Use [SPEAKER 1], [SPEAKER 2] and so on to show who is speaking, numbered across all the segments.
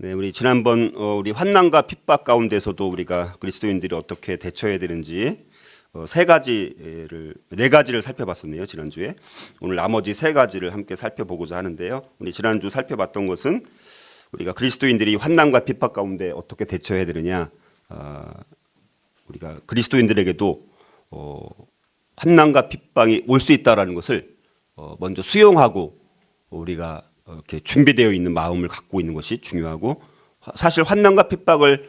[SPEAKER 1] 네, 우리 지난번 우리 환난과 핍박 가운데서도 우리가 그리스도인들이 어떻게 대처해야 되는지 네 가지를 살펴봤었네요. 지난주에. 오늘 나머지 세 가지를 함께 살펴보고자 하는데요. 우리 지난주 살펴봤던 것은 우리가 그리스도인들이 환난과 핍박 가운데 어떻게 대처해야 되느냐. 우리가 그리스도인들에게도 환난과 핍박이 올 수 있다라는 것을 먼저 수용하고 우리가 이렇게 준비되어 있는 마음을 갖고 있는 것이 중요하고, 사실 환난과 핍박을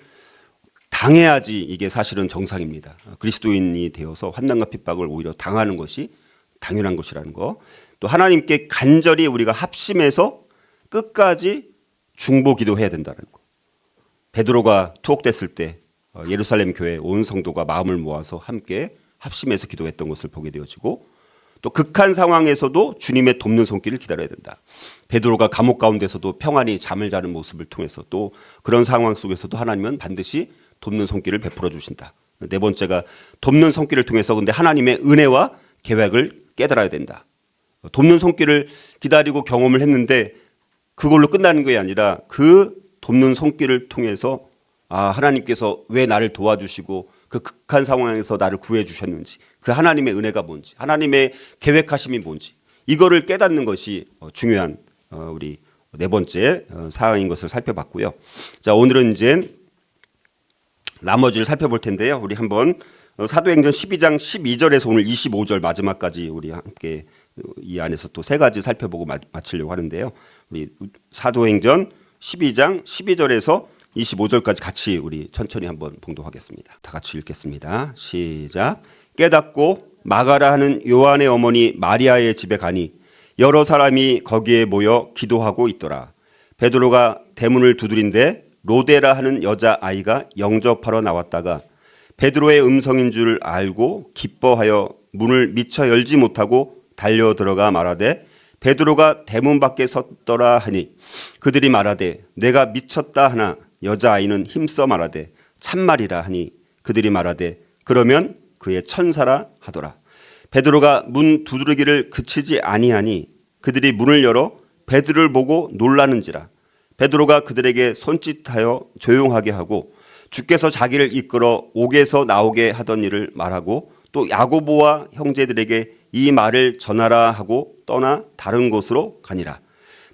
[SPEAKER 1] 당해야지 이게 사실은 정상입니다. 그리스도인이 되어서 환난과 핍박을 오히려 당하는 것이 당연한 것이라는 거. 또 하나님께 간절히 우리가 합심해서 끝까지 중보 기도해야 된다는 거. 베드로가 투옥됐을 때 예루살렘 교회 온 성도가 마음을 모아서 함께 합심해서 기도했던 것을 보게 되어지고, 또 극한 상황에서도 주님의 돕는 손길을 기다려야 된다. 베드로가 감옥 가운데서도 평안히 잠을 자는 모습을 통해서 또 그런 상황 속에서도 하나님은 반드시 돕는 손길을 베풀어 주신다. 네 번째가 돕는 손길을 통해서 근데 하나님의 은혜와 계획을 깨달아야 된다. 돕는 손길을 기다리고 경험을 했는데 그걸로 끝나는 게 아니라 그 돕는 손길을 통해서 하나님께서 왜 나를 도와주시고 그 극한 상황에서 나를 구해 주셨는지, 그 하나님의 은혜가 뭔지, 하나님의 계획하심이 뭔지, 이거를 깨닫는 것이 중요한 우리 네 번째 사항인 것을 살펴봤고요. 자, 오늘은 이제 나머지를 살펴볼 텐데요. 우리 한번 사도행전 12장 12절에서 오늘 25절 마지막까지 우리 함께 이 안에서 또 세 가지 살펴보고 마치려고 하는데요. 우리 사도행전 12장 12절에서 25절까지 같이 우리 천천히 한번 봉독하겠습니다. 다 같이 읽겠습니다. 시작. 깨닫고 마가라 하는 요한의 어머니 마리아의 집에 가니 여러 사람이 거기에 모여 기도하고 있더라. 베드로가 대문을 두드린데 로데라 하는 여자아이가 영접하러 나왔다가 베드로의 음성인 줄 알고 기뻐하여 문을 미처 열지 못하고 달려 들어가 말하되 베드로가 대문 밖에 섰더라 하니 그들이 말하되 내가 미쳤다 하나 여자아이는 힘써 말하되 참말이라 하니 그들이 말하되 그러면 그의 천사라 하더라. 베드로가 문 두드리기를 그치지 아니하니 그들이 문을 열어 베드로를 보고 놀라는지라. 베드로가 그들에게 손짓하여 조용하게 하고 주께서 자기를 이끌어 옥에서 나오게 하던 일을 말하고 또 야고보와 형제들에게 이 말을 전하라 하고 떠나 다른 곳으로 가니라.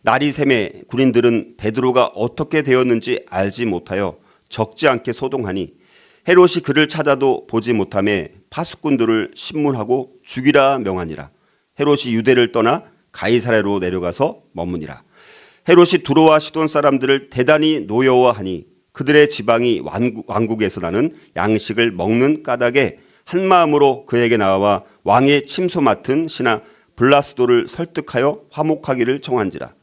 [SPEAKER 1] 날이 새매 군인들은 베드로가 어떻게 되었는지 알지 못하여 적지 않게 소동하니 헤롯이 그를 찾아도 보지 못하매 파수꾼들을 신문하고 죽이라 명하니라. 헤롯이 유대를 떠나 가이사랴로 내려가서 머무니라. 헤롯이 두로와 시돈 사람들을 대단히 노여워하니 그들의 지방이 왕국에서 나는 양식을 먹는 까닭에 한 마음으로 그에게 나와 왕의 침소 맡은 신하 블라스도를 설득하여 화목하기를 청한지라.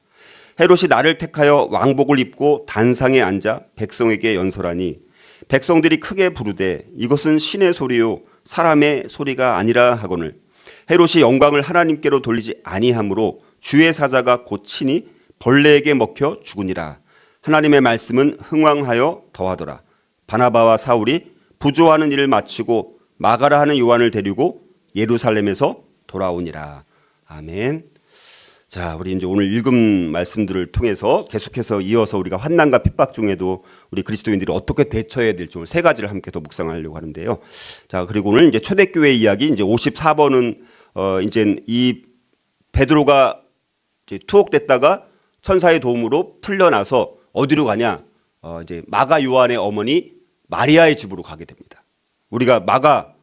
[SPEAKER 1] 헤롯이 나를 택하여 왕복을 입고 단상에 앉아 백성에게 연설하니 백성들이 크게 부르되 이것은 신의 소리요 사람의 소리가 아니라 하거늘 헤롯이 영광을 하나님께로 돌리지 아니하므로 주의 사자가 곧 치니 벌레에게 먹혀 죽으니라. 하나님의 말씀은 흥왕하여 더하더라. 바나바와 사울이 부조하는 일을 마치고 마가라 하는 요한을 데리고 예루살렘에서 돌아오니라. 아멘. 자, 우리 이제 오늘 읽은 말씀들을 통해서 계속해서 이어서 우리가 환난과 핍박 중에도 우리 그리스도인들이 어떻게 대처해야 될지 오늘 세 가지를 함께 더 묵상하려고 하는데요. 자, 그리고 오늘 이제 초대교회 이야기 이제 54번은 이제 이 베드로가 이제 투옥됐다가 천사의 도움으로 풀려나서 어디로 가냐? 이제 마가 요한의 어머니 마리아의 집으로 가게 됩니다. 우리가 마가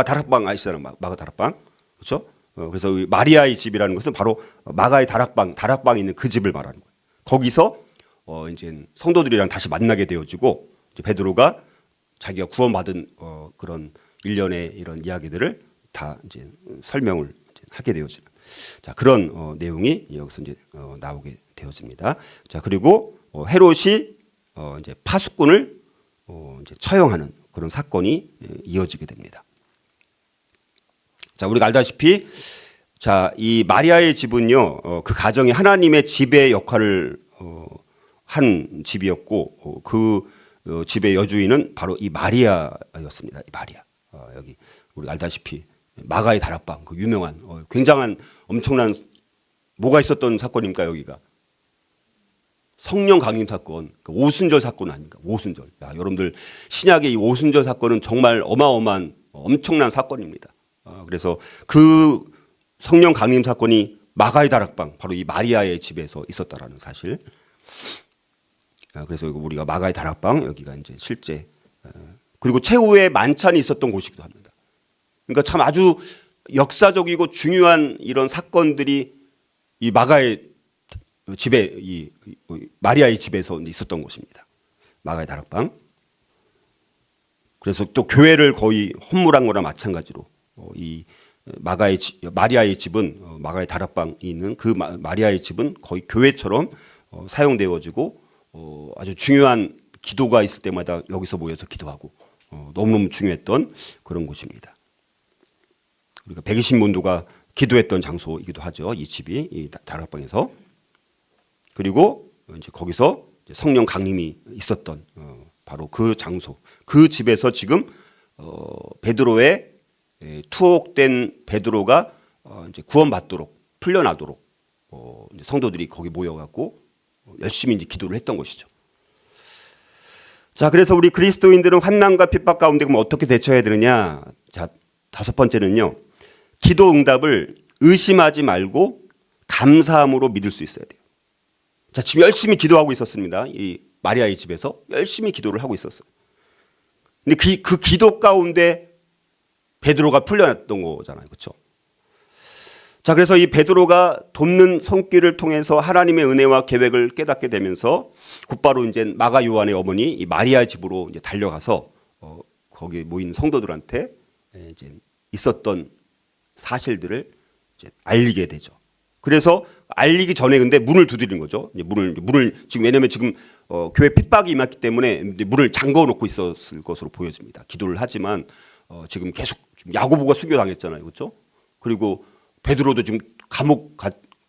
[SPEAKER 1] 다락방 아시잖아요. 마가 다락방. 그렇죠? 그래서 마리아의 집이라는 것은 바로 마가의 다락방이 있는 그 집을 말하는 거예요. 거기서 이제 성도들이랑 다시 만나게 되어지고 이제 베드로가 자기가 구원받은 그런 일련의 이런 이야기들을 다 이제 설명을 이제 하게 되어지는 자 그런 내용이 여기서 이제 나오게 되어집니다. 자 그리고 헤롯이 이제 파수꾼을 이제 처형하는 그런 사건이 이어지게 됩니다. 자, 우리가 알다시피 자, 이 마리아의 집은요, 그 가정이 하나님의 지배 역할을 한 집이었고, 그 집의 여주인은 바로 이 마리아였습니다. 이 마리아. 여기 우리 알다시피 마가의 다락방, 그 유명한 굉장한 엄청난 뭐가 있었던 사건입니까 여기가? 성령 강림 사건, 그 오순절 사건 아닙니까? 오순절. 야, 여러분들 신약의 이 오순절 사건은 정말 어마어마한 엄청난 사건입니다. 그래서 그 성령 강림 사건이 마가의 다락방, 바로 이 마리아의 집에서 있었다라는 사실. 그래서 우리가 마가의 다락방, 여기가 이제 실제, 그리고 최후의 만찬이 있었던 곳이기도 합니다. 그러니까 참 아주 역사적이고 중요한 이런 사건들이 이 마가의 집에, 이 마리아의 집에서 있었던 곳입니다. 마가의 다락방. 그래서 또 교회를 거의 헌물한 거나 마찬가지로 이 마리아의 집은, 마가의 다락방이 있는 그 마리아의 집은 거의 교회처럼 사용되어지고 아주 중요한 기도가 있을 때마다 여기서 모여서 기도하고 너무너무 중요했던 그런 곳입니다. 우리가 120문도가 기도했던 장소이기도 하죠. 이 집이, 이 다락방에서. 그리고 이제 거기서 성령 강림이 있었던 바로 그 장소, 그 집에서 지금 베드로의 투옥된 베드로가 이제 구원받도록, 풀려나도록 이제 성도들이 거기 모여갖고 열심히 이제 기도를 했던 것이죠. 자, 그래서 우리 그리스도인들은 환난과 핍박 가운데 그럼 어떻게 대처해야 되느냐? 자, 5번째는요. 기도 응답을 의심하지 말고 감사함으로 믿을 수 있어야 돼요. 자, 지금 열심히 기도하고 있었습니다. 이 마리아의 집에서 열심히 기도를 하고 있었어요. 근데 그 기도 가운데 베드로가 풀려났던 거잖아요. 그렇죠? 자, 그래서 이 베드로가 돕는 손길을 통해서 하나님의 은혜와 계획을 깨닫게 되면서 곧바로 이제 마가 요한의 어머니 이 마리아의 집으로 이제 달려가서 거기 모인 성도들한테 이제 있었던 사실들을 이제 알리게 되죠. 그래서 알리기 전에 근데 문을 두드리는 거죠. 이제 문을 지금, 왜냐면 지금 교회 핍박이 임했기 때문에 문을 잠궈 놓고 있었을 것으로 보여집니다. 기도를 하지만 지금 계속 야고보가 순교당했잖아요. 그렇죠? 그리고 베드로도 지금 감옥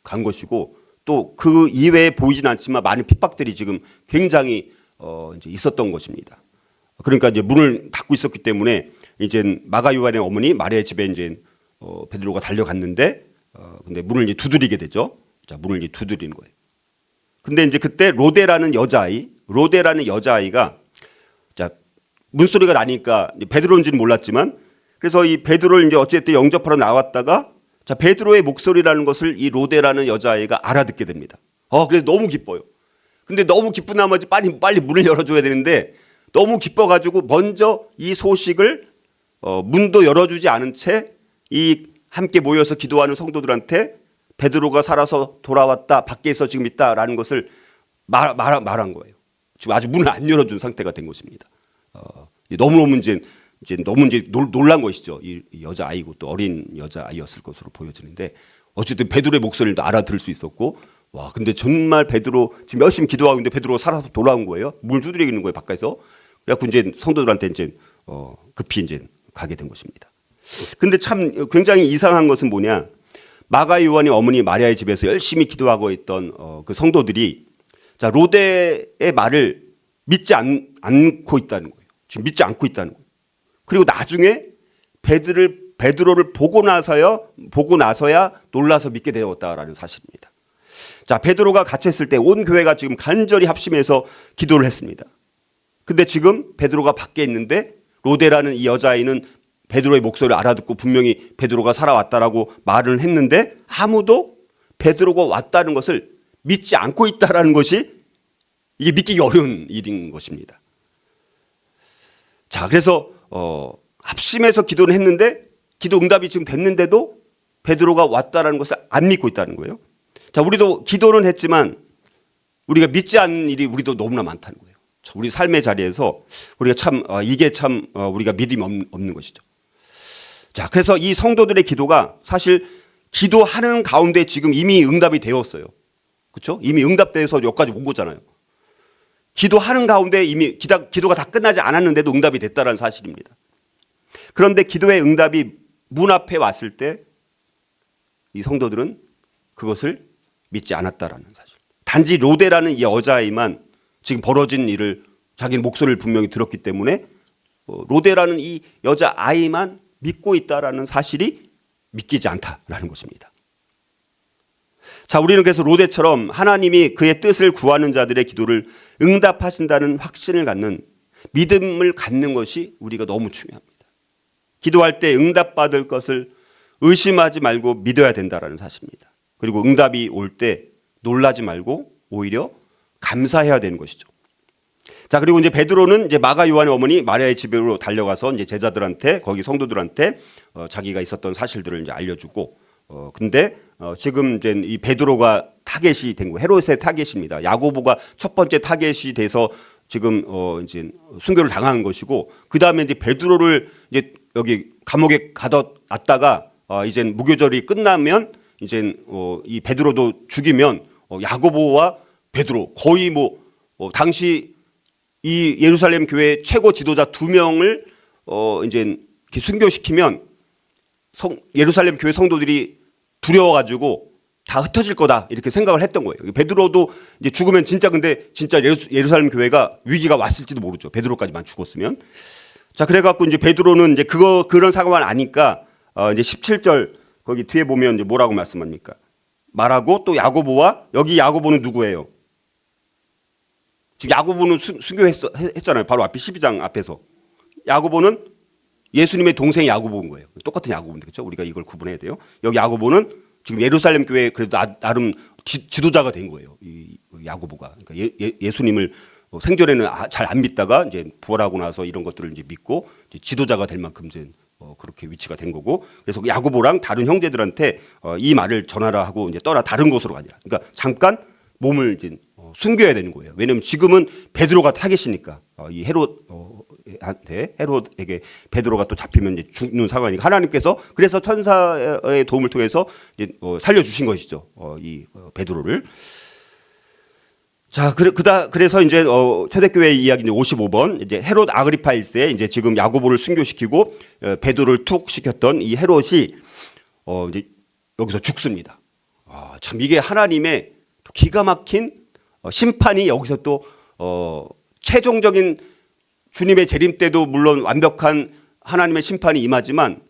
[SPEAKER 1] 간 것이고 또 그 이외에 보이진 않지만 많은 핍박들이 지금 굉장히 이제 있었던 것입니다. 그러니까 이제 문을 닫고 있었기 때문에 이제 마가 요한의 어머니 마리아의 집에 이제 베드로가 달려갔는데 근데 문을 이제 두드리게 되죠. 자, 문을 이제 두드리는 거예요. 근데 이제 그때 로데라는 여자아이가 자, 문소리가 나니까 베드로인지는 몰랐지만 그래서 이 베드로를 이제 어쨌든 영접하러 나왔다가 자, 베드로의 목소리라는 것을 이 로데라는 여자아이가 알아듣게 됩니다. 그래서 너무 기뻐요. 근데 너무 기쁜 나머지 빨리 문을 열어줘야 되는데 너무 기뻐가지고 먼저 이 소식을 문도 열어주지 않은 채 이 함께 모여서 기도하는 성도들한테 베드로가 살아서 돌아왔다, 밖에서 지금 있다라는 것을 말한 거예요. 지금 아직 문을 안 열어준 상태가 된 것입니다. 너무 놀란 것이죠. 이 여자 아이고 또 어린 여자 아이였을 것으로 보여지는데 어쨌든 베드로의 목소리를 알아들을 수 있었고 와, 근데 정말 베드로 지금 열심히 기도하고 있는데 베드로가 살아서 돌아온 거예요. 문을 두드리는 거예요, 밖에서. 그래갖고 이제 성도들한테 이제 급히 이제 가게 된 것입니다. 근데 참 굉장히 이상한 것은 뭐냐? 마가 요한의 어머니 마리아의 집에서 열심히 기도하고 있던 그 성도들이 자, 로데의 말을 믿지 않고 있다는 거예요. 지금 믿지 않고 있다는 거예요. 그리고 나중에 베드로를 보고 나서야 놀라서 믿게 되었다라는 사실입니다. 자, 베드로가 갇혔을 때 온 교회가 지금 간절히 합심해서 기도를 했습니다. 근데 지금 베드로가 밖에 있는데 로데라는 이 여자아이는 베드로의 목소리를 알아듣고 분명히 베드로가 살아왔다라고 말을 했는데 아무도 베드로가 왔다는 것을 믿지 않고 있다라는 것이 이게 믿기 어려운 일인 것입니다. 자, 그래서 합심해서 기도를 했는데 기도 응답이 지금 됐는데도 베드로가 왔다라는 것을 안 믿고 있다는 거예요. 자, 우리도 기도는 했지만 우리가 믿지 않는 일이 우리도 너무나 많다는 거예요. 우리 삶의 자리에서 우리가 참 이게 참 우리가 믿음이 없는 것이죠. 자, 그래서 이 성도들의 기도가 사실 기도하는 가운데 지금 이미 응답이 되었어요. 그렇죠? 이미 응답돼서 여기까지 온 거잖아요. 기도하는 가운데 이미 기도가 다 끝나지 않았는데도 응답이 됐다는 사실입니다. 그런데 기도의 응답이 문 앞에 왔을 때 이 성도들은 그것을 믿지 않았다라는 사실. 단지 로데라는 이 여자아이만 지금 벌어진 일을 자기 목소리를 분명히 들었기 때문에 로데라는 이 여자아이만 믿고 있다라는 사실이 믿기지 않다라는 것입니다. 자, 우리는 그래서 로데처럼 하나님이 그의 뜻을 구하는 자들의 기도를 응답하신다는 확신을 갖는 믿음을 갖는 것이 우리가 너무 중요합니다. 기도할 때 응답받을 것을 의심하지 말고 믿어야 된다는 사실입니다. 그리고 응답이 올 때 놀라지 말고 오히려 감사해야 되는 것이죠. 자, 그리고 이제 베드로는 이제 마가 요한의 어머니 마리아의 집으로 달려가서 이제 제자들한테, 거기 성도들한테 자기가 있었던 사실들을 이제 알려주고, 근데 지금 이제 이 베드로가 타겟이 된 거예요. 헤롯의 타겟입니다. 야고보가 첫 번째 타겟이 돼서 지금 이제 순교를 당한 것이고, 그 다음에 이제 베드로를 이제 여기 감옥에 가둬놨다가 이제 무교절이 끝나면 이제 이 베드로도 죽이면 야고보와 베드로 거의 당시 이 예루살렘 교회 최고 지도자 2명을 이제 이렇게 순교시키면 예루살렘 교회 성도들이 두려워가지고 다 흩어질 거다 이렇게 생각을 했던 거예요. 베드로도 이제 죽으면 근데 진짜 예루살렘 교회가 위기가 왔을지도 모르죠. 베드로까지만 죽었으면. 자, 그래갖고 이제 베드로는 이제 그런 상황을 아니까 이제 17절 거기 뒤에 보면 이제 뭐라고 말씀합니까? 말하고 또 야고보와, 여기 야고보는 누구예요? 지금 야고보는 순교했잖아요. 바로 앞에 12장 앞에서. 야고보는 예수님의 동생이 야고보인 거예요. 똑같은 야고보인데, 그렇죠? 우리가 이걸 구분해야 돼요. 여기 야고보는 지금 예루살렘 교회 그래도 나름 지도자가 된 거예요. 이 야고보가. 그러니까 예수님을 생전에는 잘 안 믿다가 이제 부활하고 나서 이런 것들을 이제 믿고 이제 지도자가 될 만큼 이제 그렇게 위치가 된 거고, 그래서 야고보랑 다른 형제들한테 이 말을 전하라 하고 이제 떠나 다른 곳으로 가니라. 그러니까 잠깐 몸을 이제 숨겨야 되는 거예요. 왜냐하면 지금은 베드로가 타겟이니까 이 헤롯에게 베드로가 또 잡히면 이제 죽는 상황이니까 하나님께서 그래서 천사의 도움을 통해서 이제 살려주신 것이죠. 이 베드로를. 자, 그래서 이제 초대교회 이야기 이제 55번 이제 헤롯 아그리파 1세 이제 지금 야고보를 순교시키고 베드로를 툭 시켰던 이 헤롯이 이제 여기서 죽습니다. 참 이게 하나님의 기가 막힌 심판이 여기서 또 최종적인 주님의 재림 때도 물론 완벽한 하나님의 심판이 임하지만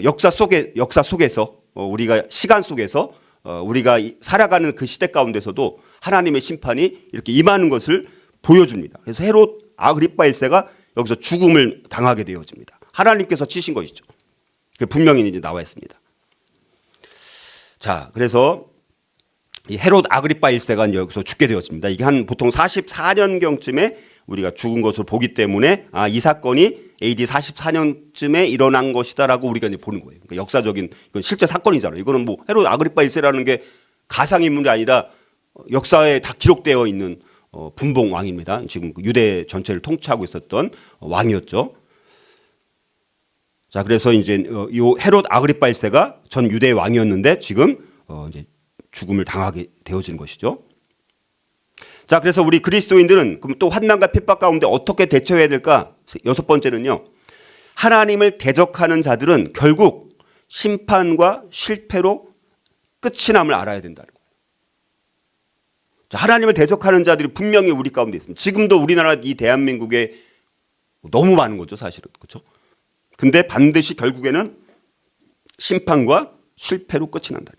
[SPEAKER 1] 역사 속에서 우리가 시간 속에서 우리가 살아가는 그 시대 가운데서도 하나님의 심판이 이렇게 임하는 것을 보여줍니다. 그래서 헤롯 아그리파 1세가 여기서 죽음을 당하게 되어집니다. 하나님께서 치신 것이죠. 분명히 이제 나와 있습니다. 자, 그래서 이 헤롯 아그리파 1세가 여기서 죽게 되었습니다. 이게 한 보통 44년경쯤에 우리가 죽은 것을 보기 때문에 이 사건이 AD 44년쯤에 일어난 것이다라고 우리가 이제 보는 거예요. 그러니까 역사적인 이건 실제 사건이잖아요. 이거는 뭐 헤롯 아그리파 1세라는 게 가상 인물이 아니라 역사에 다 기록되어 있는 분봉 왕입니다. 지금 유대 전체를 통치하고 있었던 왕이었죠. 자, 그래서 이제 이 헤롯 아그리파 1세가 전 유대 왕이었는데 지금 이제 죽음을 당하게 되어진 것이죠. 자, 그래서 우리 그리스도인들은 그럼 또 환난과 핍박 가운데 어떻게 대처해야 될까? 6번째는요. 하나님을 대적하는 자들은 결국 심판과 실패로 끝이 남을 알아야 된다는 거예요. 자, 하나님을 대적하는 자들이 분명히 우리 가운데 있습니다. 지금도 우리나라 이 대한민국에 너무 많은 거죠, 사실은. 그렇죠? 근데 반드시 결국에는 심판과 실패로 끝이 난다.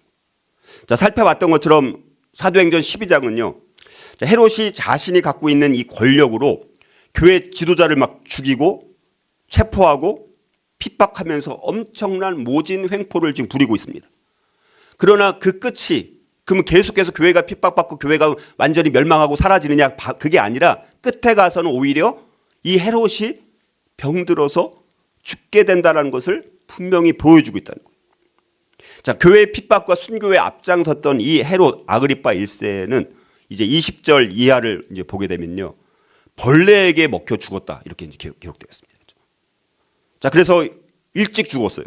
[SPEAKER 1] 자, 살펴봤던 것처럼 사도행전 12장은요. 자, 헤롯이 자신이 갖고 있는 이 권력으로 교회 지도자를 막 죽이고 체포하고 핍박하면서 엄청난 모진 횡포를 지금 부리고 있습니다. 그러나 그 끝이 그러면 계속해서 교회가 핍박받고 교회가 완전히 멸망하고 사라지느냐, 그게 아니라 끝에 가서는 오히려 이 헤롯이 병들어서 죽게 된다는 것을 분명히 보여주고 있다는 거예요. 자, 교회의 핍박과 순교에 앞장섰던 이 헤롯 아그리파 1세는 이제 20절 이하를 이제 보게 되면요. 벌레에게 먹혀 죽었다. 이렇게 이제 기록되어 있습니다. 자, 그래서 일찍 죽었어요.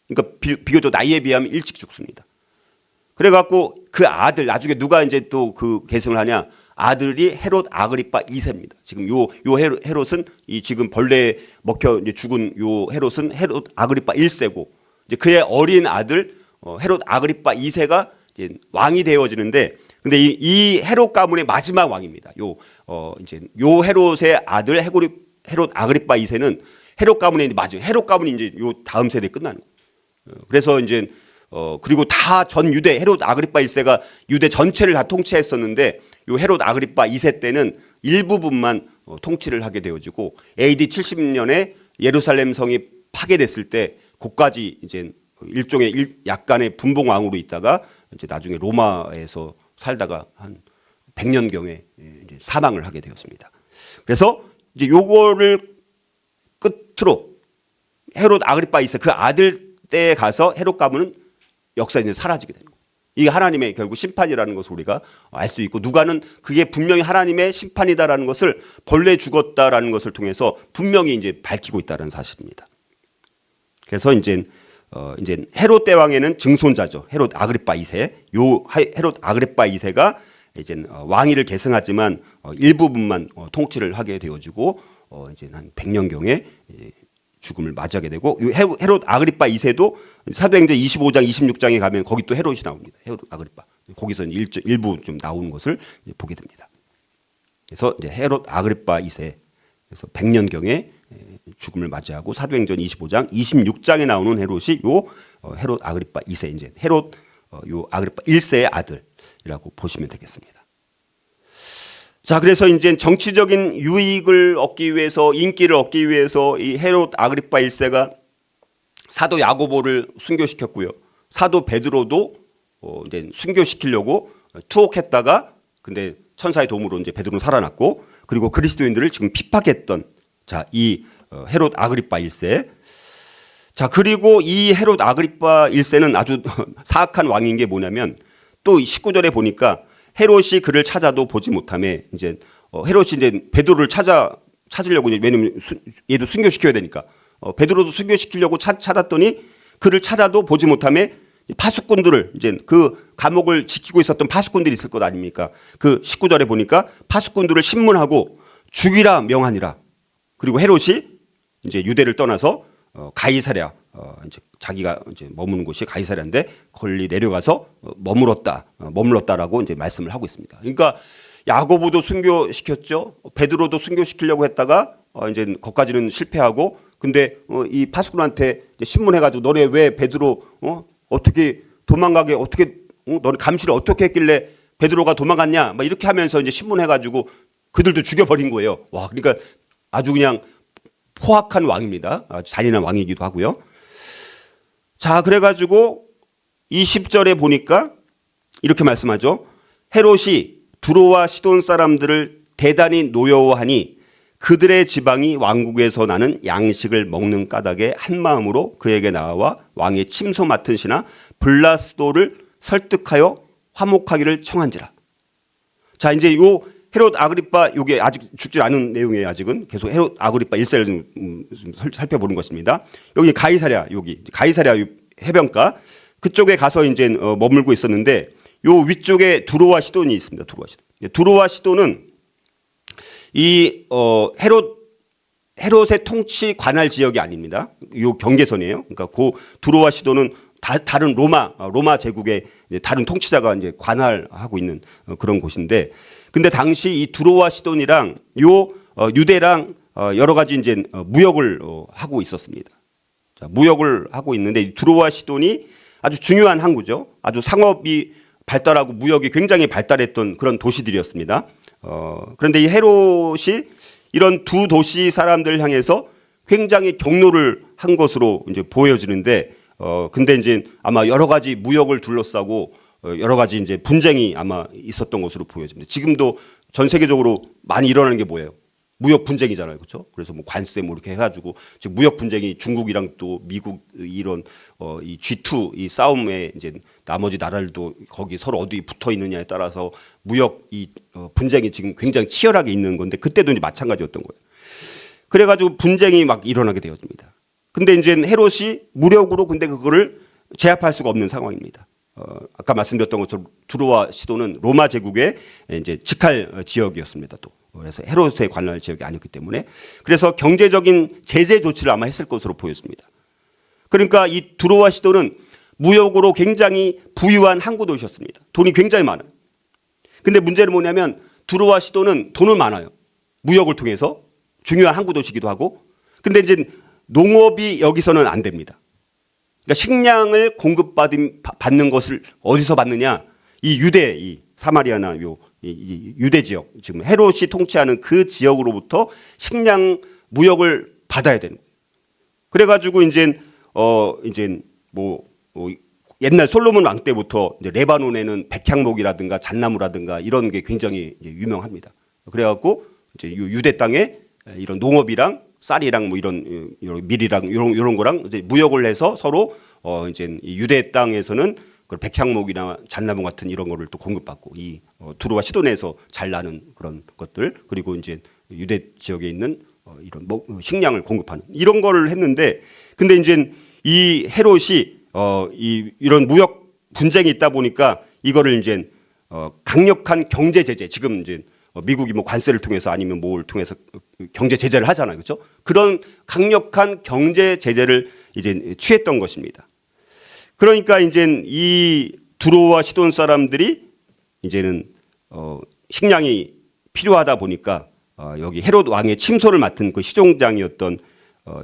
[SPEAKER 1] 그러니까 비교적 나이에 비하면 일찍 죽습니다. 그래갖고 그 아들, 나중에 누가 이제 또 그 계승을 하냐. 아들이 헤롯 아그리파 2세입니다. 지금 요 헤롯은 이 지금 벌레에 먹혀 이제 죽은 요 헤롯은 헤롯 아그리파 1세고 이제 그의 어린 아들 헤롯 아그리파 2세가 이제 왕이 되어지는데 근데 이 헤롯 가문의 마지막 왕입니다. 이제 요 헤롯의 아들 헤롯 아그리파 2세는 헤롯 가문의 마지막 헤롯 가문이 이제 요 다음 세대에 끝나는 거예요. 그래서 이제 그리고 다 전 유대 헤롯 아그리파 1세가 유대 전체를 다 통치했었는데 요 헤롯 아그리파 2세 때는 일부분만 통치를 하게 되어지고 AD 70년에 예루살렘 성이 파괴됐을 때 그까지 이제 일종의 약간의 분봉 왕으로 있다가 이제 나중에 로마에서 살다가 한 100년경에 이제 사망을 하게 되었습니다. 그래서 이제 요거를 끝으로 헤롯 아그리파 2세 그 아들 때에 가서 헤롯 가문은 역사에 이제 사라지게 되는 거예요. 이게 하나님의 결국 심판이라는 것을 우리가 알 수 있고 누가는 그게 분명히 하나님의 심판이다라는 것을 본래 죽었다라는 것을 통해서 분명히 이제 밝히고 있다는 사실입니다. 그래서 이제 헤롯 대왕에는 증손자죠. 헤롯 아그리파 2세. 요 헤롯 아그리파 2세가 이제 왕위를 계승하지만 일부분만 통치를 하게 되어지고 이제 한 100년경에 죽음을 맞이하게 되고 헤롯 아그리파 2세도 사도행전 25장 26장에 가면 거기 또 헤롯이 나옵니다. 헤롯 아그리파. 거기서 일부 좀 나오는 것을 보게 됩니다. 그래서 이제 헤롯 아그리파 2세 그래서 100년경에 죽음을 맞이하고 사도행전 25장 26장에 나오는 헤롯이 요 헤롯 아그리파 2세 이제 헤롯 요 아그리파 1세의 아들이라고 보시면 되겠습니다. 자, 그래서 이제 정치적인 유익을 얻기 위해서 인기를 얻기 위해서 이 헤롯 아그리파 1세가 사도 야고보를 순교시켰고요. 사도 베드로도 이제 순교시키려고 투옥했다가 근데 천사의 도움으로 이제 베드로는 살아났고 그리고 그리스도인들을 지금 핍박했던 자, 이 헤롯 아그리파 1세. 자, 그리고 이 헤롯 아그리파 1세는 아주 사악한 왕인 게 뭐냐면 또 19절에 보니까 헤롯이 그를 찾아도 보지 못하며 이제 헤롯이 이제 베드로를 찾으려고 이제 왜냐면 얘도 순교시켜야 되니까 베드로도 순교시키려고 찾았더니 그를 찾아도 보지 못하며 파수꾼들을 이제 그 감옥을 지키고 있었던 파수꾼들이 있을 것 아닙니까? 그 19절에 보니까 파수꾼들을 신문하고 죽이라 명하니라. 그리고 헤롯이 이제 유대를 떠나서 가이사랴 이제 자기가 이제 머무는 곳이 가이사랴인데 거기 내려가서 머물렀다라고 이제 말씀을 하고 있습니다. 그러니까 야고보도 순교시켰죠. 베드로도 순교시키려고 했다가 이제 거기까지는 실패하고 근데 이 파수꾼한테 신문해가지고 너네 왜 베드로 어떻게 도망가게 어떻게 너네 감시를 어떻게 했길래 베드로가 도망갔냐 막 이렇게 하면서 이제 신문해가지고 그들도 죽여버린 거예요. 와, 그러니까 아주 그냥 포악한 왕입니다. 아주 잔인한 왕이기도 하고요. 자, 그래가지고 20절에 보니까 이렇게 말씀하죠. 헤롯이 두로와 시돈 사람들을 대단히 노여워하니 그들의 지방이 왕국에서 나는 양식을 먹는 까닭에 한 마음으로 그에게 나와 왕의 침소 맡은 신하 블라스도를 설득하여 화목하기를 청한지라. 자, 이제 요 헤롯 아그리파 요게 아직 죽지 않은 내용이에요. 아직은 계속 헤롯 아그리파 1세를 좀 살펴보는 것입니다. 여기 가이사랴 여기 가이사랴 해변가 그쪽에 가서 이제 머물고 있었는데 요 위쪽에 두로와 시돈이 있습니다. 두로와 시돈은 이 헤롯의 통치 관할 지역이 아닙니다. 요 경계선이에요. 그러니까 그 두로와 시돈은 다른 로마 제국의 다른 통치자가 이제 관할하고 있는 그런 곳인데, 근데 당시 이 두로와 시돈이랑 요 유대랑 여러 가지 이제 무역을 하고 있었습니다. 자, 무역을 하고 있는데 두로와 시돈이 아주 중요한 항구죠. 아주 상업이 발달하고 무역이 굉장히 발달했던 그런 도시들이었습니다. 그런데 이 헤롯이 이런 두 도시 사람들 향해서 굉장히 경로를 한 것으로 이제 보여지는데, 근데 이제 아마 여러 가지 무역을 둘러싸고 여러 가지 이제 분쟁이 아마 있었던 것으로 보여집니다. 지금도 전 세계적으로 많이 일어나는 게 뭐예요? 무역 분쟁이잖아요, 그렇죠? 그래서 뭐 관세 뭐 이렇게 해가지고 지금 무역 분쟁이 중국이랑 또 미국 이런 이 G2 이 싸움에 이제 나머지 나라들도 거기 서로 어디 붙어 있느냐에 따라서 무역 이 분쟁이 지금 굉장히 치열하게 있는 건데 그때도 이제 마찬가지였던 거예요. 그래가지고 분쟁이 막 일어나게 되어집니다. 근데 이제 헤롯이 무력으로 근데 그거를 제압할 수가 없는 상황입니다. 아까 말씀드렸던 것처럼 두로와 시돈은 로마 제국의 이제 직할 지역이었습니다. 또 그래서 헤롯의 관할 지역이 아니었기 때문에 그래서 경제적인 제재 조치를 아마 했을 것으로 보였습니다. 그러니까 이 두로와 시돈은 무역으로 굉장히 부유한 항구 도시였습니다. 돈이 굉장히 많아요. 근데 문제는 뭐냐면 두로와 시돈은 돈은 많아요. 무역을 통해서 중요한 항구 도시이기도 하고, 근데 이제 농업이 여기서는 안 됩니다. 그러니까 식량을 받는 것을 어디서 받느냐? 이 유대, 이 사마리아나 이 유대 지역, 지금 헤롯이 통치하는 그 지역으로부터 식량 무역을 받아야 되는 거예요. 그래가지고 이제 옛날 솔로몬 왕 때부터 이제 레바논에는 백향목이라든가 잣나무라든가 이런 게 굉장히 유명합니다. 그래갖고 이제 유대 땅에 이런 농업이랑 쌀이랑 뭐 이런 밀이랑 이런 거랑 이제 무역을 해서 서로 이제 유대 땅에서는 그 백향목이나 잣나무 같은 이런 거를 또 공급받고 이 두루와 시돈에서 잘 나는 그런 것들, 그리고 이제 유대 지역에 있는 이런 식량을 공급하는 이런 거를 했는데, 근데 이제 이 헤롯이 이런 무역 분쟁이 있다 보니까 이거를 이제 강력한 경제 제재, 지금 이제 미국이 뭐 관세를 통해서 아니면 뭘 통해서 경제 제재를 하잖아요, 그렇죠? 그런 강력한 경제 제재를 이제 취했던 것입니다. 그러니까 이제 이 두로와 시돈 사람들이 이제는 식량이 필요하다 보니까 여기 헤롯 왕의 침소를 맡은 그 시종장이었던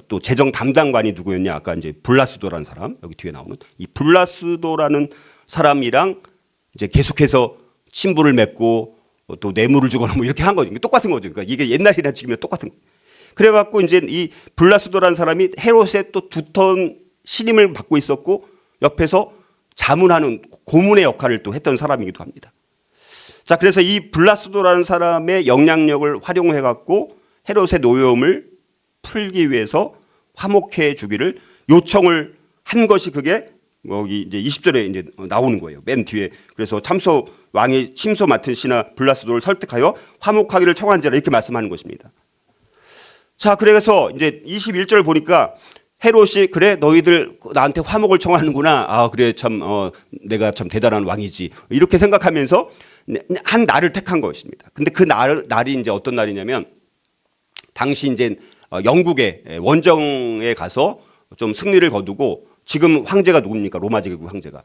[SPEAKER 1] 또 재정 담당관이 누구였냐? 아까 이제 블라스도라는 사람, 여기 뒤에 나오는 이 블라스도라는 사람이랑 이제 계속해서 친분을 맺고 또 뇌물을 주거나 뭐 이렇게 한 거죠. 똑같은 거죠. 그러니까 이게 옛날이나 지금이나 똑같은 거. 그래갖고 이제 이 블라스도라는 사람이 헤롯의 또 두터운 신임을 받고 있었고 옆에서 자문하는 고문의 역할을 또 했던 사람이기도 합니다. 자, 그래서 이 블라스도라는 사람의 영향력을 활용해갖고 헤롯의 노여움을 풀기 위해서 화목해 주기를 요청을 한 것이 그게 여기 이제 20절에 이제 나오는 거예요. 맨 뒤에. 그래서 참소 왕이 침소 맡은 신하 블라스도를 설득하여 화목하기를 청한지라 이렇게 말씀하는 것입니다. 자, 그래서 이제 21절 보니까 헤롯이 그래 너희들 나한테 화목을 청하는구나. 아, 그래 참 내가 참 대단한 왕이지. 이렇게 생각하면서 한 날을 택한 것입니다. 근데 그 날이 이제 어떤 날이냐면 당시 이제 영국의 원정에 가서 좀 승리를 거두고 지금 황제가 누굽니까? 로마 제국 황제가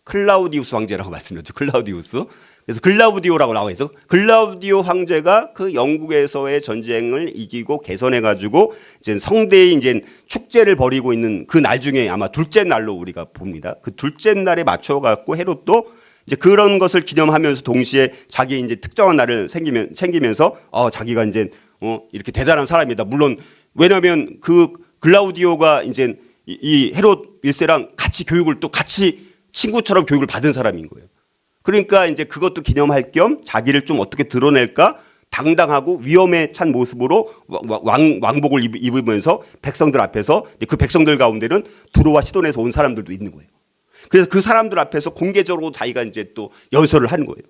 [SPEAKER 1] 클라우디우스 황제라고 말씀드렸죠. 클라우디우스. 그래서 글라우디오라고 나와 있어. 글라우디오 황제가 그 영국에서의 전쟁을 이기고 개선해가지고 이제 성대의 이제 축제를 벌이고 있는 그 날 중에 아마 둘째 날로 우리가 봅니다. 그 둘째 날에 맞춰갖고 헤롯도 이제 그런 것을 기념하면서 동시에 자기 이제 특정한 날을 생기면서 자기가 이제 이렇게 대단한 사람이다. 물론 왜냐하면 그 글라우디오가 이제 이 헤롯 1세랑 같이 교육을 또 같이 친구처럼 교육을 받은 사람인 거예요. 그러니까 이제 그것도 기념할 겸 자기를 좀 어떻게 드러낼까 당당하고 위험에 찬 모습으로 왕복을 입으면서 백성들 앞에서 그 백성들 가운데는 두로와 시돈에서 온 사람들도 있는 거예요. 그래서 그 사람들 앞에서 공개적으로 자기가 이제 또 연설을 하는 거예요.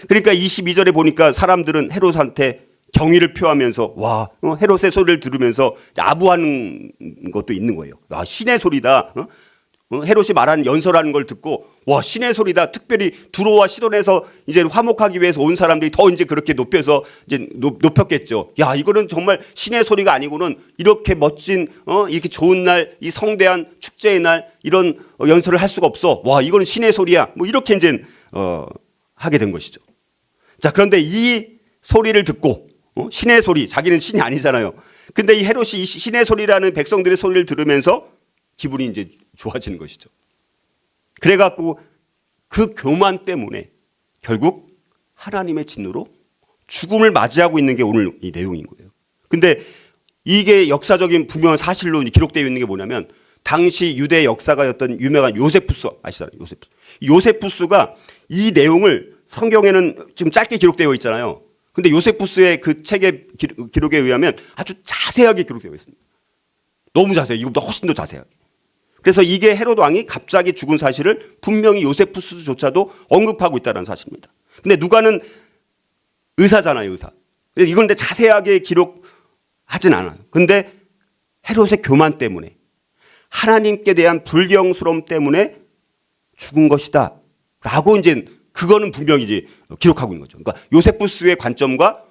[SPEAKER 1] 그러니까 22절에 보니까 사람들은 헤롯한테 경의를 표하면서 와, 헤롯의 소리를 들으면서 아부하는 것도 있는 거예요. 와, 신의 소리다. 헤롯이 말하는 연설하는 걸 듣고 와, 신의 소리다. 특별히 두로와 시돈에서 이제 화목하기 위해서 온 사람들이 더 이제 그렇게 높여서 이제 높였겠죠. 야, 이거는 정말 신의 소리가 아니고는 이렇게 멋진 이렇게 좋은 날, 이 성대한 축제의 날 이런 연설을 할 수가 없어. 와, 이거는 신의 소리야. 뭐 이렇게 이제 하게 된 것이죠. 자, 그런데 이 소리를 듣고 신의 소리, 자기는 신이 아니잖아요. 근데 이 헤롯이 이 신의 소리라는 백성들의 소리를 들으면서 기분이 이제 좋아지는 것이죠. 그래갖고 그 교만 때문에 결국 하나님의 진노로 죽음을 맞이하고 있는 게 오늘 이 내용인 거예요. 근데 이게 역사적인 분명한 사실로 기록되어 있는 게 뭐냐면 당시 유대 역사가였던 유명한 요세푸스 아시잖아요. 요세푸스가 이 내용을 성경에는 지금 짧게 기록되어 있잖아요. 근데 요세푸스의 그 책의 기록에 의하면 아주 자세하게 기록되어 있습니다. 너무 자세해요. 이거보다 훨씬 더 자세하게. 그래서 이게 헤롯 왕이 갑자기 죽은 사실을 분명히 요세푸스조차도 언급하고 있다는 사실입니다. 근데 누가는 의사잖아요, 의사. 이건 근데 자세하게 기록하진 않아요. 근데 헤롯의 교만 때문에 하나님께 대한 불경스러움 때문에 죽은 것이다. 라고 이제 그거는 분명히 이제 기록하고 있는 거죠. 그러니까 요세푸스의 관점과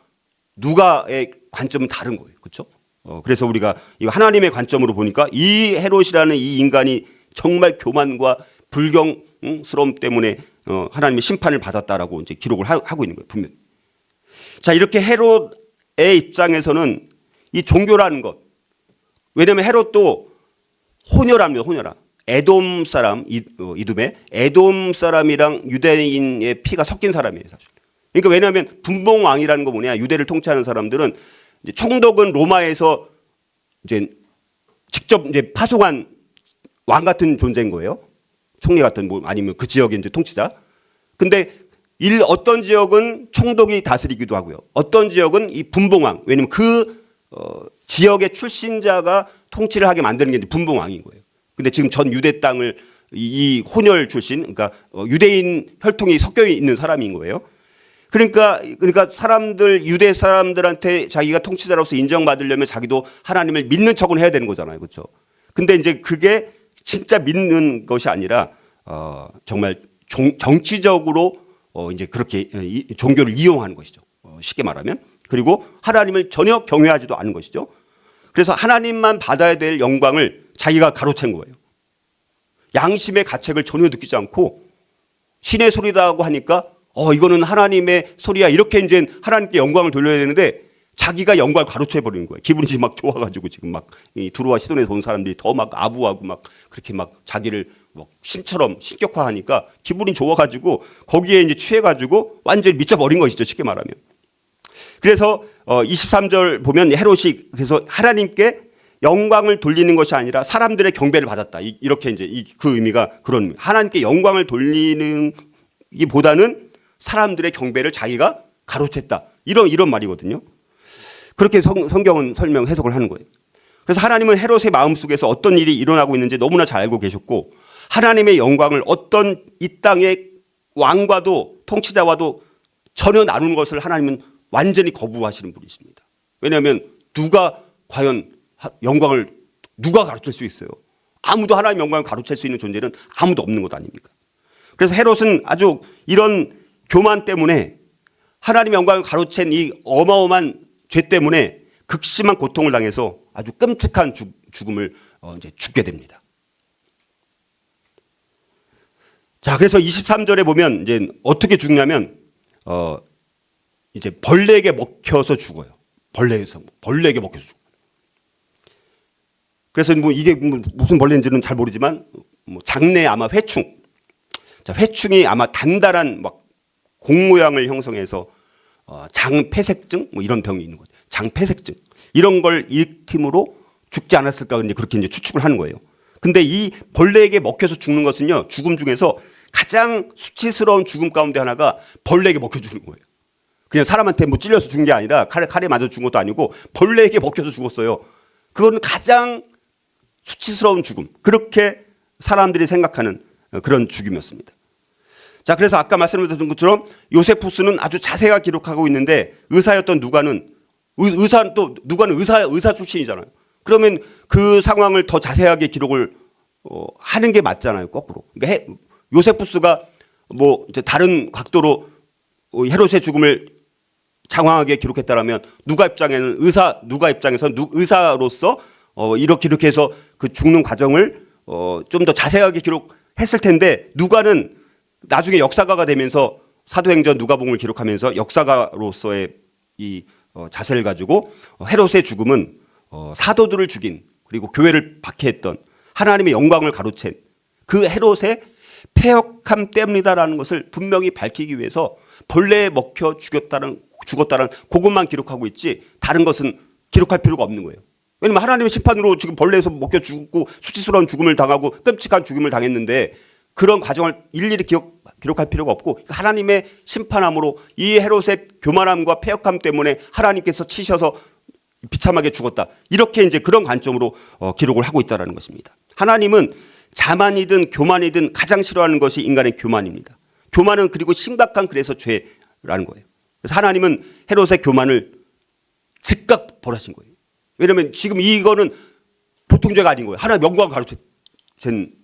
[SPEAKER 1] 누가의 관점은 다른 거예요. 그렇죠? 그래서 우리가 이 하나님의 관점으로 보니까 이 헤롯이라는 이 인간이 정말 교만과 불경스러움 때문에 하나님의 심판을 받았다라고 이제 기록을 하고 있는 거예요, 분명히. 자, 이렇게 헤롯의 입장에서는 이 종교라는 것, 왜냐하면 헤롯도 혼혈합니다. 혼혈함. 에돔 사람, 이둠의 에돔 사람이랑 유대인의 피가 섞인 사람이에요, 사실. 그러니까 왜냐하면 분봉왕이라는 거 뭐냐, 유대를 통치하는 사람들은 이제 총독은 로마에서 이제 직접 이제 파송한 왕 같은 존재인 거예요. 총리 같은 뭐 아니면 그 지역의 이제 통치자. 근데 어떤 지역은 총독이 다스리기도 하고요. 어떤 지역은 이 분봉왕. 왜냐면 그 지역의 출신자가 통치를 하게 만드는 게 이제 분봉왕인 거예요. 근데 지금 전 유대 땅을 이 혼혈 출신, 그러니까 유대인 혈통이 섞여 있는 사람인 거예요. 그러니까 유대 사람들한테 자기가 통치자로서 인정받으려면 자기도 하나님을 믿는 척은 해야 되는 거잖아요, 그렇죠? 근데 이제 그게 진짜 믿는 것이 아니라 정말 정치적으로 이제 그렇게 종교를 이용하는 것이죠. 쉽게 말하면. 그리고 하나님을 전혀 경외하지도 않은 것이죠. 그래서 하나님만 받아야 될 영광을 자기가 가로챈 거예요. 양심의 가책을 전혀 느끼지 않고 신의 소리다고 하니까 이거는 하나님의 소리야. 이렇게 이제 하나님께 영광을 돌려야 되는데 자기가 영광을 가로채 버리는 거예요. 기분이 막 좋아가지고 지금 막 두루와 시돈에서 온 사람들이 더 막 아부하고 막 그렇게 막 자기를 막 신처럼 신격화하니까 기분이 좋아가지고 거기에 이제 취해가지고 완전히 미쳐버린 것이죠. 쉽게 말하면. 그래서 23절 보면 헤롯이 그래서 하나님께 영광을 돌리는 것이 아니라 사람들의 경배를 받았다. 이렇게 이제 그 의미가 그런 하나님께 영광을 돌리는 보다는 사람들의 경배를 자기가 가로챘다. 이런 말이거든요. 그렇게 성경은 해석을 하는 거예요. 그래서 하나님은 헤롯의 마음속에서 어떤 일이 일어나고 있는지 너무나 잘 알고 계셨고 하나님의 영광을 어떤 이 땅의 왕과도 통치자와도 전혀 나누는 것을 하나님은 완전히 거부하시는 분이십니다. 왜냐하면 누가 과연 영광을 누가 가르칠 수 있어요? 아무도 하나님의 영광을 가르칠 수 있는 존재는 아무도 없는 것 아닙니까? 그래서 헤롯은 아주 이런 교만 때문에 하나님의 영광을 가로챈 이 어마어마한 죄 때문에 극심한 고통을 당해서 아주 끔찍한 죽음을 이제 죽게 됩니다. 자, 그래서 23절에 보면 이제 어떻게 죽냐면 이제 벌레에게 먹혀서 죽어요. 벌레에게 먹혀서 죽어요. 그래서 뭐 이게 무슨 벌레인지는 잘 모르지만 뭐 장내 아마 회충. 자, 회충이 아마 단단한 막 공 모양을 형성해서 장폐색증 뭐 이런 병이 있는 거죠. 장폐색증 이런 걸 일으킴으로 죽지 않았을까 이제 그렇게 이제 추측을 하는 거예요. 근데 이 벌레에게 먹혀서 죽는 것은요 죽음 중에서 가장 수치스러운 죽음 가운데 하나가 벌레에게 먹혀 죽는 거예요. 그냥 사람한테 뭐 찔려서 죽은 게 아니라 칼에 맞아 죽은 것도 아니고 벌레에게 먹혀서 죽었어요. 그거는 가장 수치스러운 죽음. 그렇게 사람들이 생각하는 그런 죽음이었습니다. 자, 그래서 아까 말씀드렸던 것처럼 요세푸스는 아주 자세하게 기록하고 있는데 의사였던 누가는 의사 출신이잖아요. 그러면 그 상황을 더 자세하게 기록을 하는 게 맞잖아요, 거꾸로. 그러니까 요세푸스가 뭐 이제 다른 각도로 헤롯의 죽음을 장황하게 기록했다라면 누가 입장에서 의사로서 이렇게 해서 그 죽는 과정을 좀 더 자세하게 기록했을 텐데 누가는 나중에 역사가가 되면서 사도행전 누가복음을 기록하면서 역사가로서의 이 자세를 가지고 헤롯의 죽음은 사도들을 죽인 그리고 교회를 박해했던 하나님의 영광을 가로챈 그 헤롯의 패역함 때문이다라는 것을 분명히 밝히기 위해서 벌레에 먹혀 죽었다는 그것만 기록하고 있지 다른 것은 기록할 필요가 없는 거예요. 왜냐면 하나님의 심판으로 지금 벌레에서 먹혀 죽고 수치스러운 죽음을 당하고 끔찍한 죽음을 당했는데 그런 과정을 일일이 기록할 필요가 없고 하나님의 심판함으로 이 헤롯의 교만함과 패역함 때문에 하나님께서 치셔서 비참하게 죽었다. 이렇게 이제 그런 관점으로 기록을 하고 있다는 것입니다. 하나님은 자만이든 교만이든 가장 싫어하는 것이 인간의 교만입니다. 교만은 그리고 심각한 그래서 죄라는 거예요. 그래서 하나님은 헤롯의 교만을 즉각 벌하신 거예요. 왜냐하면 지금 이거는 보통 죄가 아닌 거예요. 하나님 영광 가로챈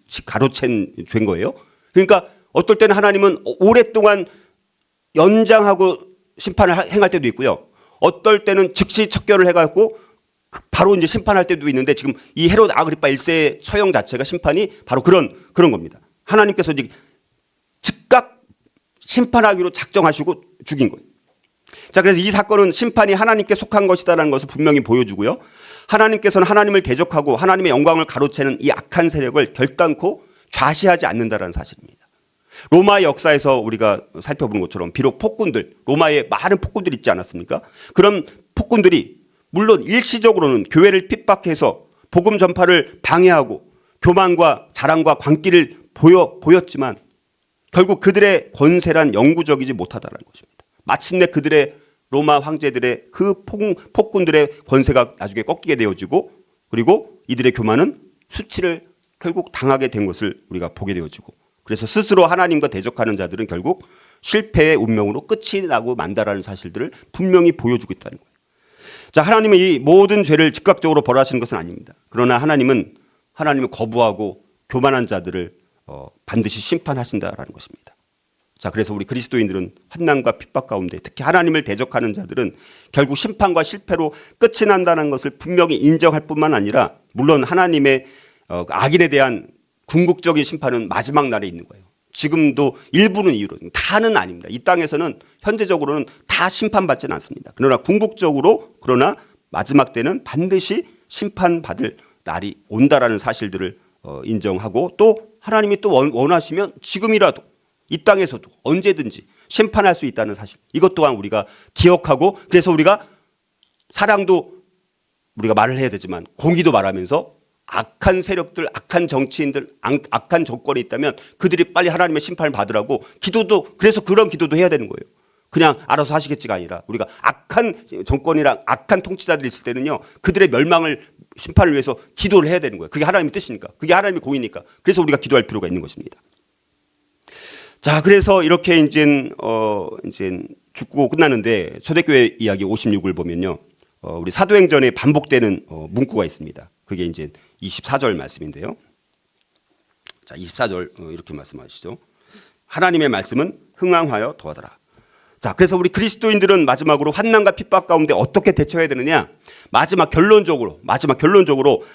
[SPEAKER 1] 죄인 거예요. 그러니까 어떨 때는 하나님은 오랫동안 연장하고 심판을 행할 때도 있고요. 어떨 때는 즉시 척결을 해갖고 바로 이제 심판할 때도 있는데 지금 이 헤롯 아그리파 1세의 처형 자체가 심판이 바로 그런 겁니다. 하나님께서 이제 즉각 심판하기로 작정하시고 죽인 거예요. 자, 그래서 이 사건은 심판이 하나님께 속한 것이다라는 것을 분명히 보여주고요. 하나님께서는 하나님을 대적하고 하나님의 영광을 가로채는 이 악한 세력을 결단코 좌시하지 않는다라는 사실입니다. 로마의 역사에서 우리가 살펴보는 것처럼 비록 폭군들, 로마에 많은 폭군들이 있지 않았습니까? 그런 폭군들이 물론 일시적으로는 교회를 핍박해서 복음 전파를 방해하고 교만과 자랑과 광기를 보였지만 결국 그들의 권세란 영구적이지 못하다라는 것입니다. 마침내 그들의 로마 황제들의 그 폭군들의 권세가 나중에 꺾이게 되어지고 그리고 이들의 교만은 수치를 결국 당하게 된 것을 우리가 보게 되어지고 그래서 스스로 하나님과 대적하는 자들은 결국 실패의 운명으로 끝이 나고 만다라는 사실들을 분명히 보여주고 있다는 거예요. 자, 하나님은 이 모든 죄를 즉각적으로 벌하시는 것은 아닙니다. 그러나 하나님을 거부하고 교만한 자들을 반드시 심판하신다라는 것입니다. 자, 그래서 우리 그리스도인들은 환난과 핍박 가운데 특히 하나님을 대적하는 자들은 결국 심판과 실패로 끝이 난다는 것을 분명히 인정할 뿐만 아니라 물론 하나님의 악인에 대한 궁극적인 심판은 마지막 날에 있는 거예요. 지금도 일부는 이유로 다는 아닙니다. 이 땅에서는 현재적으로는 다 심판받지는 않습니다. 그러나 궁극적으로 그러나 마지막 때는 반드시 심판받을 날이 온다라는 사실들을 인정하고 또 하나님이 또 원하시면 지금이라도 이 땅에서도 언제든지 심판할 수 있다는 사실 이것 또한 우리가 기억하고 그래서 우리가 사랑도 우리가 말을 해야 되지만 공의도 말하면서 악한 세력들, 악한 정치인들, 악한 정권이 있다면 그들이 빨리 하나님의 심판을 받으라고 기도도 그래서 그런 기도도 해야 되는 거예요. 그냥 알아서 하시겠지가 아니라 우리가 악한 정권이랑 악한 통치자들이 있을 때는요 그들의 멸망을 심판을 위해서 기도를 해야 되는 거예요. 그게 하나님의 뜻이니까 그게 하나님의 공이니까 그래서 우리가 기도할 필요가 있는 것입니다. 자, 그래서 이렇게 이제 죽고 끝나는데 초대교회 이야기 56을 보면요 우리 사도행전에 반복되는 문구가 있습니다. 그게 이제 24절 말씀인데요. 자, 24절 이렇게 말씀하시죠. 하나님의 말씀은 흥왕하여 더하더라. 자, 그래서 우리 그리스도인들은 마지막으로 환난과 핍박 가운데 어떻게 대처해야 되느냐? 마지막 결론적으로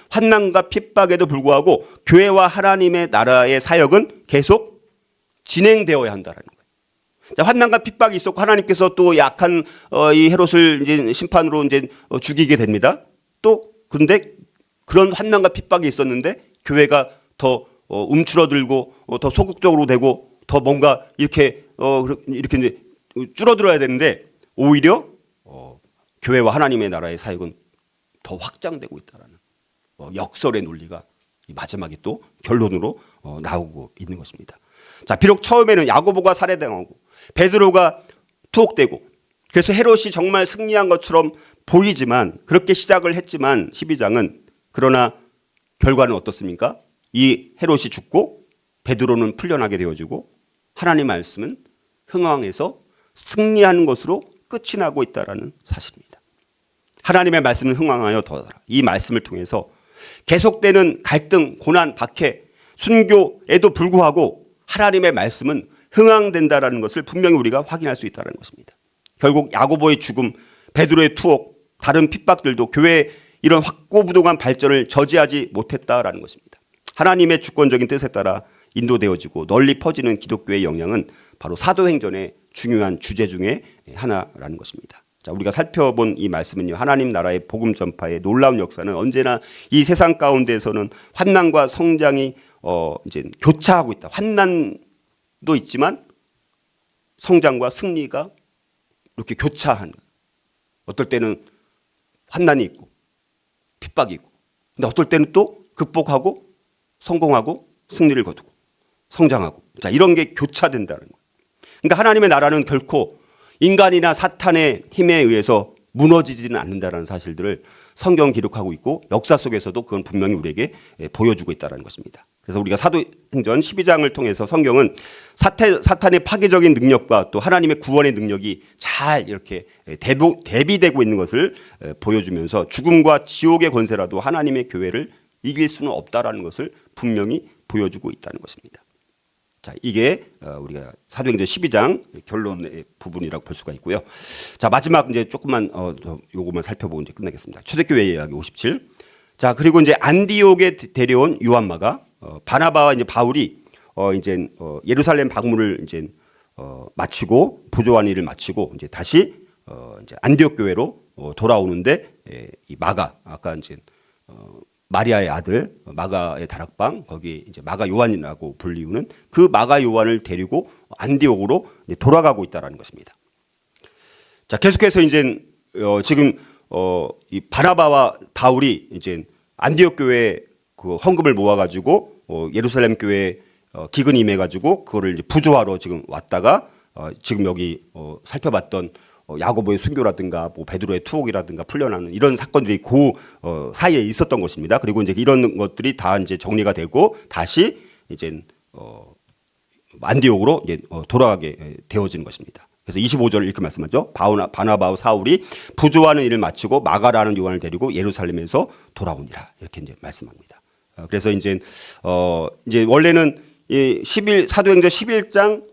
[SPEAKER 1] 환난과 핍박에도 불구하고 교회와 하나님의 나라의 사역은 계속 진행되어야 한다라는 거예요. 자, 환난과 핍박이 있었고 하나님께서 또 약한 이 헤롯을 이제 심판으로 이제 죽이게 됩니다. 또 근데 그런 환난과 핍박이 있었는데 교회가 더 움츠러들고 더 소극적으로 되고 더 뭔가 이렇게 이제 줄어들어야 되는데 오히려 교회와 하나님의 나라의 사역은 더 확장되고 있다라는 역설의 논리가 마지막에 또 결론으로 나오고 있는 것입니다. 자, 비록 처음에는 야고보가 살해당하고 베드로가 투옥되고 그래서 헤롯이 정말 승리한 것처럼 보이지만 그렇게 시작을 했지만 12장은 그러나 결과는 어떻습니까? 이 헤롯이 죽고 베드로는 풀려나게 되어지고 하나님의 말씀은 흥왕에서 승리하는 것으로 끝이 나고 있다는 사실입니다. 하나님의 말씀은 흥왕하여 더하더라. 이 말씀을 통해서 계속되는 갈등, 고난, 박해, 순교에도 불구하고 하나님의 말씀은 흥왕된다라는 것을 분명히 우리가 확인할 수 있다는 것입니다. 결국 야고보의 죽음, 베드로의 투옥, 다른 핍박들도 교회의 이런 확고부동한 발전을 저지하지 못했다라는 것입니다. 하나님의 주권적인 뜻에 따라 인도되어지고 널리 퍼지는 기독교의 영향은 바로 사도행전의 중요한 주제 중에 하나라는 것입니다. 자, 우리가 살펴본 이 말씀은요, 하나님 나라의 복음 전파의 놀라운 역사는 언제나 이 세상 가운데에서는 환난과 성장이 이제 교차하고 있다. 환난도 있지만 성장과 승리가 이렇게 교차한. 어떨 때는 환난이 있고 핍박이 있고, 근데 어떨 때는 또 극복하고 성공하고 승리를 거두고 성장하고, 자, 이런 게 교차된다는 거예요. 그러니까 하나님의 나라는 결코 인간이나 사탄의 힘에 의해서 무너지지는 않는다는 사실들을 성경 기록하고 있고 역사 속에서도 그건 분명히 우리에게 보여주고 있다는 것입니다. 그래서 우리가 사도행전 12장을 통해서 성경은 사탄의 파괴적인 능력과 또 하나님의 구원의 능력이 잘 이렇게 대비되고 있는 것을 보여주면서 죽음과 지옥의 권세라도 하나님의 교회를 이길 수는 없다라는 것을 분명히 보여주고 있다는 것입니다. 자, 이게 우리가 사도행전 12장 결론의 부분이라고 볼 수가 있고요. 자, 마지막 이제 조금만 요것만 살펴보고 이제 끝내겠습니다. 초대교회 이야기 57. 자, 그리고 이제 안디옥에 데려온 요한마가 바나바와 이제 바울이 이제 예루살렘 방문을 이제 마치고 부조한 일을 마치고 이제 다시 이제 안디옥 교회로 돌아오는데 이 마가 아까 이제 마리아의 아들 마가의 다락방 거기 이제 마가 요한이라고 불리우는 그 마가 요한을 데리고 안디옥으로 돌아가고 있다라는 것입니다. 자, 계속해서 이제 지금 이 바나바와 바울이 이제 안디옥 교회에 그 헌금을 모아가지고 예루살렘 교회에 기근이 임해가지고 그거를 이제 부조하러 지금 왔다가 지금 여기 살펴봤던 야고보의 순교라든가 뭐 베드로의 투옥이라든가 풀려나는 이런 사건들이 그 사이에 있었던 것입니다. 그리고 이제 이런 것들이 다 이제 정리가 되고 다시 이제 안디옥으로 이제 돌아가게 되어지는 것입니다. 그래서 25절 이렇게 말씀하죠. 바나바와 사울이 부조하는 일을 마치고 마가라는 요한을 데리고 예루살렘에서 돌아오니라 이렇게 이제 말씀합니다. 그래서 이제 원래는 이 사도행전 11장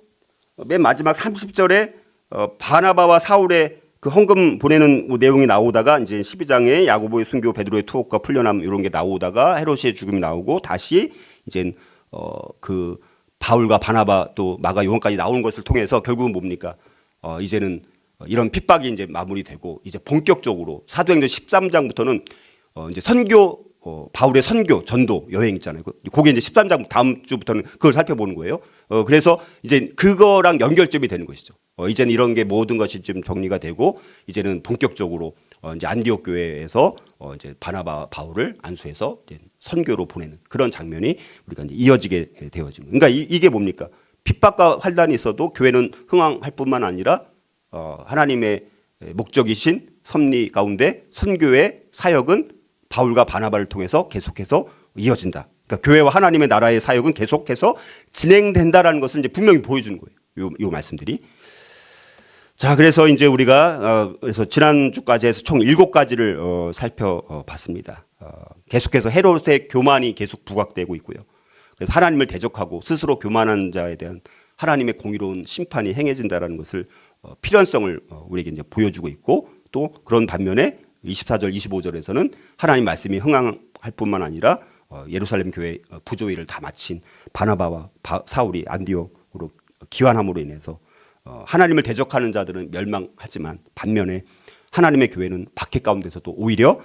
[SPEAKER 1] 맨 마지막 30절에 바나바와 사울의 그 헌금 보내는 내용이 나오다가 이제 12장에 야고보의 순교, 베드로의 투옥과 풀려남 이런 게 나오다가 헤롯의 죽음이 나오고 다시 이제 그 바울과 바나바 또 마가 요한까지 나오는 것을 통해서 결국은 뭡니까? 이제는 이런 핍박이 이제 마무리되고 이제 본격적으로 사도행전 13장부터는 이제 선교 바울의 선교 전도 여행 있잖아요. 그게 이제 13장 다음 주부터는 그걸 살펴보는 거예요. 그래서 이제 그거랑 연결점이 되는 것이죠. 이제는 이런 게 모든 것이 좀 정리가 되고 이제는 본격적으로 이제 안디옥 교회에서 이제 바나바 바울을 안수해서 이제 선교로 보내는 그런 장면이 우리가 이제 이어지게 되어지는. 그러니까 이게 뭡니까? 핍박과 환란이 있어도 교회는 흥황할 뿐만 아니라 하나님의 목적이신 섭리 가운데 선교의 사역은 바울과 바나바를 통해서 계속해서 이어진다. 그러니까 교회와 하나님의 나라의 사역은 계속해서 진행된다라는 것을 이제 분명히 보여주는 거예요. 요 말씀들이. 자, 그래서 이제 우리가 그래서 지난주까지 해서 총 7가지를 살펴봤습니다. 계속해서 헤롯의 교만이 계속 부각되고 있고요. 그래서 하나님을 대적하고 스스로 교만한 자에 대한 하나님의 공의로운 심판이 행해진다라는 것을 필연성을 우리에게 이제 보여주고 있고 또 그런 반면에 24절, 25절에서는 하나님 말씀이 흥황할 뿐만 아니라 예루살렘 교회 부조일을 다 마친 바나바와 사울이 안디옥으로 귀환함으로 인해서 하나님을 대적하는 자들은 멸망하지만 반면에 하나님의 교회는 박해 가운데서도 오히려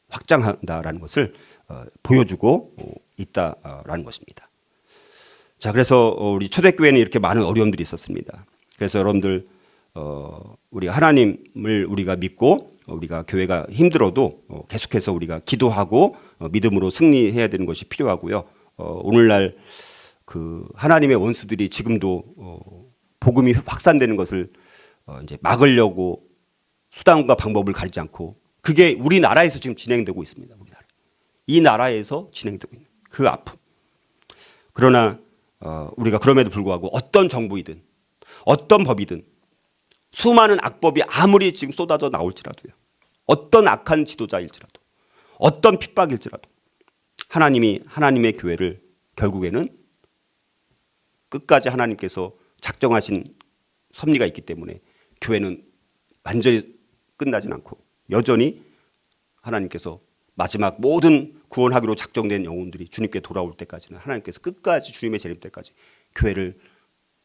[SPEAKER 1] 확장한다라는 것을 보여주고 있다라는 것입니다. 자, 그래서 우리 초대교회는 이렇게 많은 어려움들이 있었습니다. 그래서 여러분들 우리 하나님을 우리가 믿고 우리가 교회가 힘들어도 계속해서 우리가 기도하고 믿음으로 승리해야 되는 것이 필요하고요. 오늘날 그 하나님의 원수들이 지금도 복음이 확산되는 것을 이제 막으려고 수단과 방법을 가리지 않고 그게 우리나라에서 지금 진행되고 있습니다. 우리나라. 이 나라에서 진행되고 있는 그 아픔. 그러나 우리가 그럼에도 불구하고 어떤 정부이든 어떤 법이든 수많은 악법이 아무리 지금 쏟아져 나올지라도요. 어떤 악한 지도자일지라도 어떤 핍박일지라도 하나님이 하나님의 교회를 결국에는 끝까지 하나님께서 작정하신 섭리가 있기 때문에 교회는 완전히 끝나진 않고 여전히 하나님께서 마지막 모든 구원하기로 작정된 영혼들이 주님께 돌아올 때까지는 하나님께서 끝까지 주님의 재림 때까지 교회를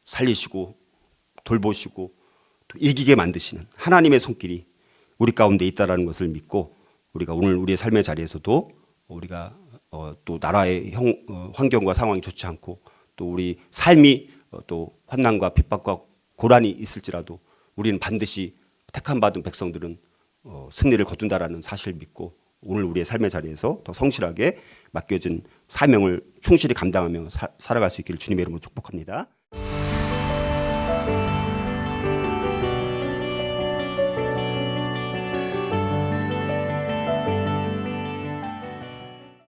[SPEAKER 1] 살리시고 돌보시고 또 이기게 만드시는 하나님의 손길이 우리 가운데 있다라는 것을 믿고 우리가 오늘 우리의 삶의 자리에서도 우리가 또 나라의 환경과 상황이 좋지 않고 또 우리 삶이 또 환난과 핍박과 고난이 있을지라도 우리는 반드시 택함 받은 백성들은 승리를 거둔다라는 사실을 믿고 오늘 우리의 삶의 자리에서 더 성실하게 맡겨진 사명을 충실히 감당하며 살아갈 수 있기를 주님의 이름으로 축복합니다.